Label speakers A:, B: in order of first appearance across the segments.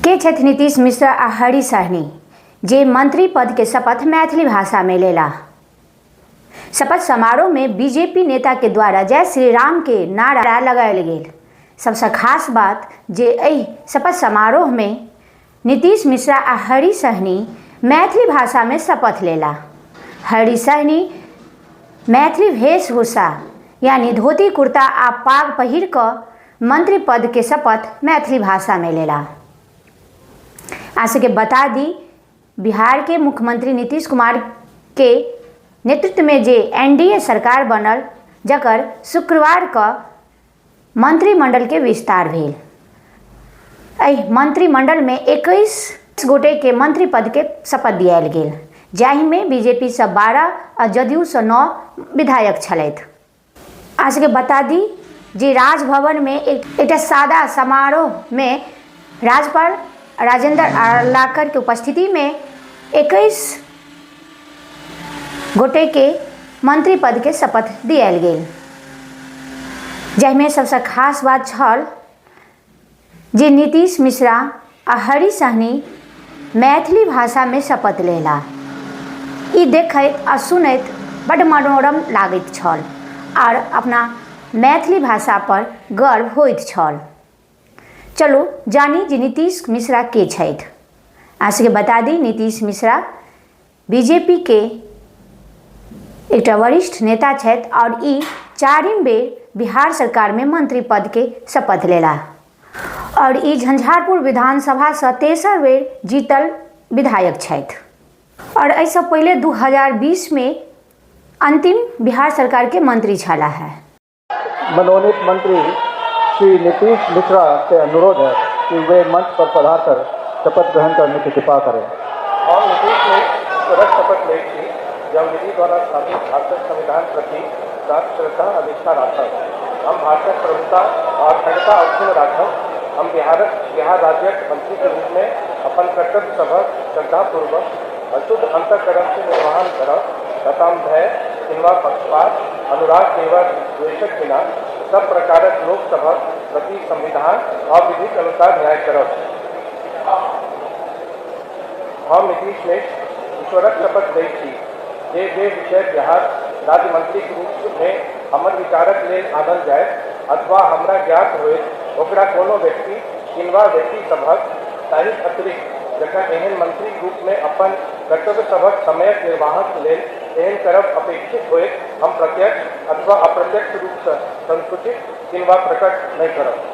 A: के छथि नीतीश मिश्रा आ हरि सहनी जे मंत्री पद के शपथ मैथिली भाषा में लेला। शपथ समारोह में बीजेपी नेता के द्वारा जय श्री राम के नारा लगायल गेल। सबसे खास बात जे एहि शपथ समारोह में नीतीश मिश्रा आ हरि सहनी मैथिली भाषा में शपथ लेला। हरि सहनी मैथिली वेशभूषा यानी धोती कुर्ता आ पाग पहिर कऽ मंत्री पद के शपथ मैथिली भाषा में लेला। आशा के बता दी, बिहार के मुख्यमंत्री नीतीश कुमार के नेतृत्व में जे एनडीए सरकार बनल, जकर शुक्रवार का मंत्रिमंडल के विस्तार भेल। एहि मंत्रिमंडल में 21 गोटे के मंत्री पद के शपथ दियाल गेल, जाहि में बीजेपी से 12 आ जदयू से 9 विधायक छलथि। आशा के बता दी जे राजभवन में एक सादा समारोह में राज्यपाल राजेंद्र आर्लाकर के उपस्थिति में 21 गोटे के मंत्री पद के शपथ दियाल गेल, जाहिमे सबसे खास बात छल जे नीतीश मिश्रा आ हरि सहनी मैथिली भाषा में शपथ लेला। ई देखैत आ सुनैत बड़ मनोरम लागैत छल और अपना मैथिली भाषा पर गर्व होइत छल। चलो जानी जे नीतीश मिश्रा के छथि। आशा के बता दी, नीतीश मिश्रा बीजेपी के एक वरिष्ठ नेता छथि और ई 4वीं बेर बिहार सरकार में मंत्री पद के शपथ लेला और ई झंझारपुर विधानसभा से 3रा बेर जीतल विधायक छथि और ऐसा पहले 2020 में अंतिम बिहार सरकार के मंत्री छला है।
B: मनोनीत मंत्री श्री नीतीश मिश्रा से अनुरोध है कि वे मंच पर पधारकर शपथ ग्रहण करने की कृपा करें।
C: और नीतीश ने स्वरत शपथ ली थी जब विधि द्वारा स्थापित भारत संविधान प्रति श्रद्धा और निष्ठा राखब। हम भारत प्रभुता और अखंडता अक्षुण्ण राखब। हम बिहार राज्यक मंत्री के रूप में अपन कर्तव्य सभक श्रद्धापूर्वक अशुद्ध अंतःकरण से निर्वहन करब तथा भय किंवा पक्षपात अनुराग केवल द्वेषक बिना सब प्रकारक लोकसभा प्रति संविधान और विधि के अनुसार न्याय करब। हम नीतीश में ईश्वरक शपथ दै छी जे विषय बिहार राज्य मंत्री के रूप में हमर विचारक लेल आनल जाए अथवा हमरा ज्ञात होए ओकरा कोनो व्यक्ति किंवा व्यक्ति सभक ताहि अतिरिक्त जखन एहन मंत्री रूप में अपन कर्तव्य सभक समयक निर्वाहक लेल एहन करब अपेक्षित होए हम प्रत्यक्ष अथवा अप्रत्यक्ष रूप से संकुचित किंवा प्रकट नहीं करब।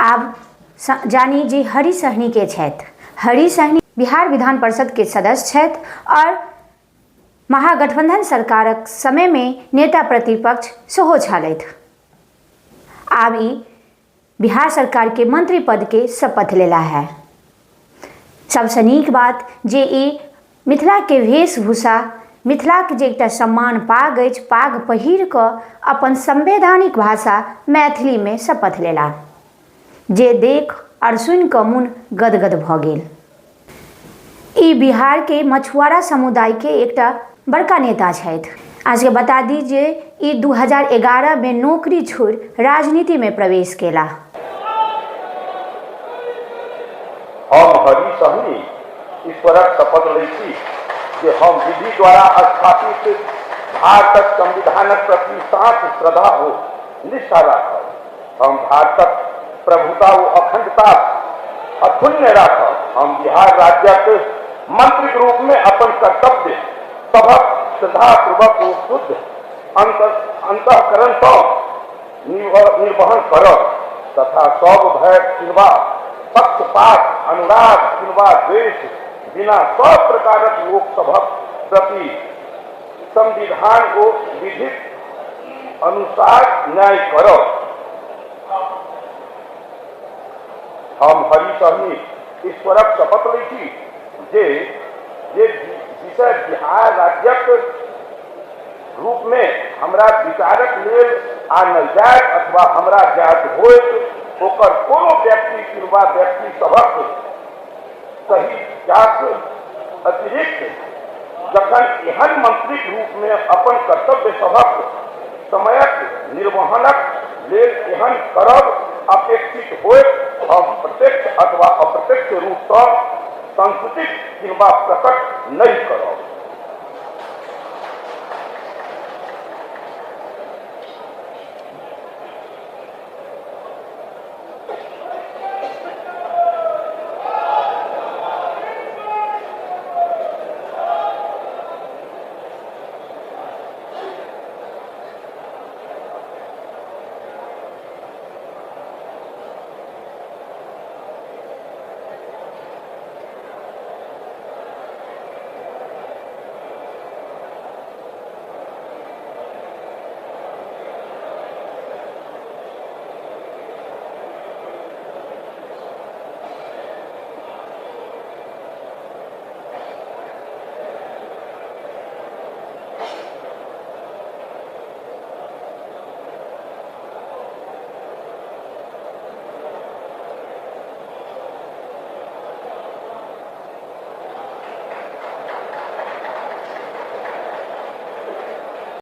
A: अब जानी जी हरि सहनी के छथि। हरि सहनी बिहार विधान परिषद के सदस्य छथि और महागठबंधन सरकारक समय में नेता प्रतिपक्ष सेहो छलथि। आब ई बिहार सरकार के मंत्री पद के शपथ लेला है। सबसे नीक बात जे ई मिथिला के वेशभूषा मिथिला के जे एकटा सम्मान पाग अछि, पाग पहिर कऽ अपन संवैधानिक भाषा मैथिली में शपथ लेला, जे देख और सुन कऽ मन गदगद भऽ गेल। ई बिहार के मछुआरा समुदाय के एकटा बड़का नेता छथि। आज के बता दी जे ई 2011 में नौकरी छोड़ राजनीति में प्रवेश केला।
C: हम हरि सहनी ईश्वरक शपथ लै छी जे हम विधि द्वारा स्थापित भारतक संविधानक प्रति साथ श्रद्धा हो निष्ठा राखब। हम भारतक प्रभुता व अखंडता अक्षुण्ण राखब। हम बिहार राज्यक मंत्री के रूप में अपन कर्तव्य सभक श्रद्धापूर्वक व शुद्ध अंतःकरण से निर्वहन करब तथा सब भय किंवा पक्षपात अनुराग किंवा द्वेष बिना सब प्रकारक लोकसभक प्रति संविधान को विधिक अनुसार न्याय करब। हम हरि सहनी ईश्वरक शपथ लै छी जे विषय बिहार राज्यक रूप में हमरा विचारक लेल आनल जाय अथवा हमरा जात होइत ओकर कोनो व्यक्ति किंवा व्यक्ति सभक सही जात अतिरिक्त जखन एहन मंत्रीक रूप में अपन कर्तव्य सभक समयक निर्वहनक लेल एहन करब अपेक्षित होइत हम प्रत्यक्ष अथवा अप्रत्यक्ष रूप से संकुचित किंवा प्रकट नहीं करब।